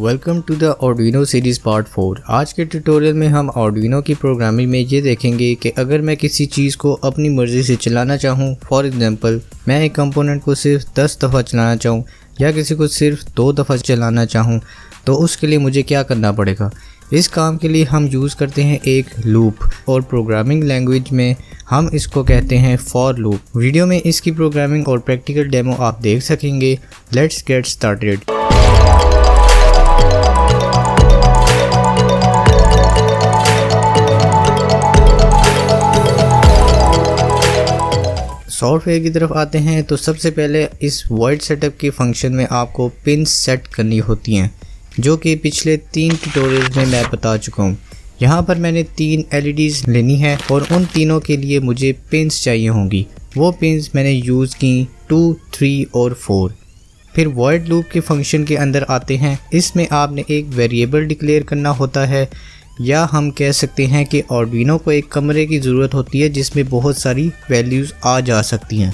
Welcome to the Arduino series part 4। आज के tutorial में हम आर्डुइनो की प्रोग्रामिंग में ये देखेंगे कि अगर मैं किसी चीज़ को अपनी मर्ज़ी से चलाना चाहूँ, फॉर एग्जांपल मैं एक कंपोनेंट को सिर्फ 10 दफ़ा चलाना चाहूँ या किसी को सिर्फ 2 दफ़ा चलाना चाहूँ, तो उसके लिए मुझे क्या करना पड़ेगा। इस काम के लिए हम यूज़ करते हैं एक लूप, और प्रोग्रामिंग लैंग्वेज में हम इसको कहते हैं फॉर लूप। वीडियो में इसकी प्रोग्रामिंग और प्रैक्टिकल डेमो आप देख सकेंगे। Let's get started. सॉफ्टवेयर की तरफ आते हैं तो सबसे पहले इस वॉइड सेटअप के फंक्शन में आपको पिन्स सेट करनी होती हैं, जो कि पिछले 3 ट्यूटोरियल्स में मैं बता चुका हूँ। यहाँ पर मैंने 3 LEDs लेनी है और उन तीनों के लिए मुझे पिन्स चाहिए होंगी। वो पिन्स मैंने यूज़ की 2, 3 और 4। फिर वॉइड लूप के फंक्शन के अंदर आते हैं। इसमें आपने एक वेरिएबल डिक्लेयर करना होता है, या हम कह सकते हैं कि आर्डुइनो को एक कमरे की ज़रूरत होती है जिसमें बहुत सारी वैल्यूज़ आ जा सकती हैं।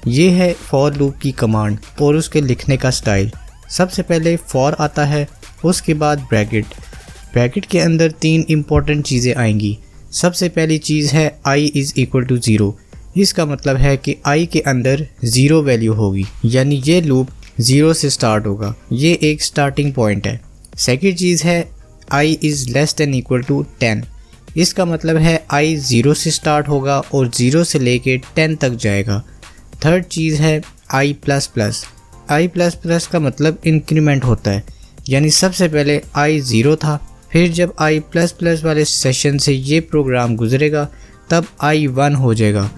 ये है फॉर लूप की कमांड और उसके लिखने का स्टाइल। सबसे पहले फॉर आता है, उसके बाद ब्रैकेट। ब्रैकेट के अंदर 3 इंपॉर्टेंट चीज़ें आएंगी। सबसे पहली चीज़ है i इज़ इक्वल टू 0। इसका मतलब है कि i के अंदर 0 वैल्यू होगी, यानी ये लूप 0 से स्टार्ट होगा। ये एक स्टार्टिंग पॉइंट है। सेकेंड चीज़ है i is less than equal to 10। इसका मतलब है i 0 से स्टार्ट होगा और 0 से लेके 10 तक जाएगा। थर्ड चीज़ है i plus plus. i plus plus का मतलब इंक्रीमेंट होता है, यानी सबसे पहले i 0 था, फिर जब i प्लस प्लस वाले सेशन से ये प्रोग्राम गुजरेगा तब i 1 हो जाएगा।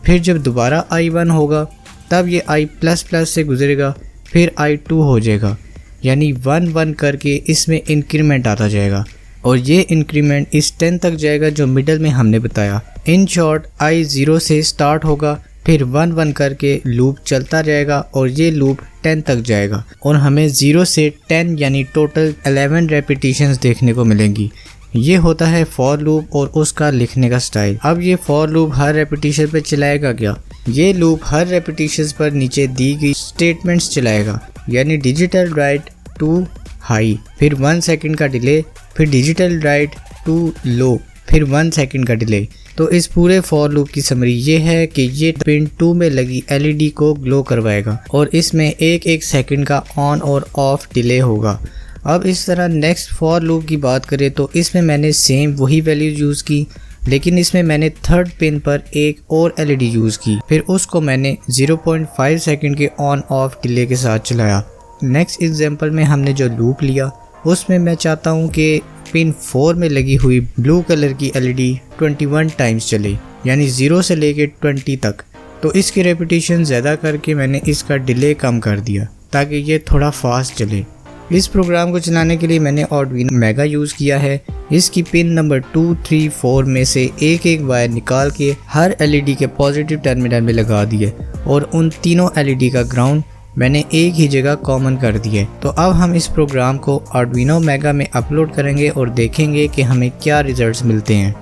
फिर जब दोबारा i 1 होगा तब ये i प्लस प्लस से गुजरेगा, फिर i 2 हो जाएगा, यानी 1 1 करके इसमें इंक्रीमेंट आता जाएगा और ये इंक्रीमेंट इस 10 तक जाएगा जो मिडल में हमने बताया। इन शॉर्ट i 0 से स्टार्ट होगा, फिर 1 1 करके लूप चलता जाएगा और ये लूप 10 तक जाएगा और हमें 0 से 10 यानी टोटल 11 रेपिटेशंस देखने को मिलेंगी। ये होता है फॉर लूप और उसका लिखने का स्टाइल। अब ये फॉर लूप हर रेपिटेशन पर चलाएगा क्या? ये लूप हर रेपिटेशन पर नीचे दी गई स्टेटमेंट्स चलाएगा, यानी डिजिटल राइट टू हाई, फिर 1 सेकंड का डिले, फिर डिजिटल राइट टू लो, फिर 1 सेकंड का डिले। तो इस पूरे फॉर लूप की समरी ये है कि ये पिन 2 में लगी LED को ग्लो करवाएगा और इसमें 1-1 सेकंड का ऑन और ऑफ डिले होगा। अब इस तरह नेक्स्ट फॉर लूप की बात करें तो इसमें मैंने सेम वही वैल्यू यूज़ की, लेकिन इसमें मैंने थर्ड पिन पर एक और LED यूज़ की, फिर उसको मैंने 0.5 सेकंड के ऑन ऑफ डिले के साथ चलाया। नेक्स्ट एग्जांपल में हमने जो लूप लिया उसमें मैं चाहता हूँ कि पिन 4 में लगी हुई ब्लू कलर की LED 21 टाइम्स चले, यानी 0 से लेके 20 तक। तो इसकी रेपिटेशन ज़्यादा करके मैंने इसका डिले कम कर दिया ताकि ये थोड़ा फास्ट चले। इस प्रोग्राम को चलाने के लिए मैंने आर्डुइनो मेगा यूज़ किया है। इसकी पिन नंबर 2, 3, 4 में से एक वायर निकाल के हर LED के पॉजिटिव टर्मिनल में लगा दिए और उन तीनों LED का ग्राउंड मैंने एक ही जगह कॉमन कर दिए। तो अब हम इस प्रोग्राम को आर्डुइनो मेगा में अपलोड करेंगे और देखेंगे कि हमें क्या रिजल्ट्स मिलते हैं।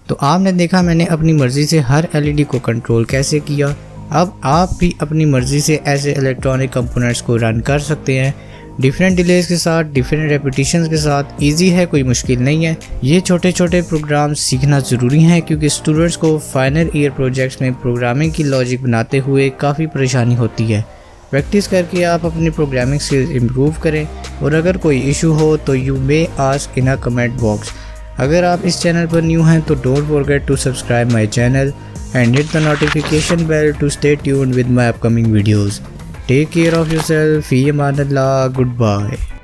तो आपने देखा मैंने अपनी मर्ज़ी से हर LED को कंट्रोल कैसे किया। अब आप भी अपनी मर्ज़ी से ऐसे इलेक्ट्रॉनिक कंपोनेंट्स को रन कर सकते हैं, डिफरेंट डिलेज के साथ, डिफरेंट रेपिटेशंस के साथ। इजी है, कोई मुश्किल नहीं है। ये छोटे छोटे प्रोग्राम सीखना ज़रूरी हैं क्योंकि स्टूडेंट्स को फाइनल ईयर प्रोजेक्ट्स में प्रोग्रामिंग की लॉजिक बनाते हुए काफ़ी परेशानी होती है। प्रैक्टिस करके आप अपनी प्रोग्रामिंग स्किल्स इम्प्रूव करें और अगर कोई इशू हो तो you may ask in a comment box. अगर आप इस चैनल पर न्यू हैं तो don't forget to subscribe my channel and hit the notification bell to stay tuned with my upcoming videos. Take care of yourself. Fi amanallah. Goodbye.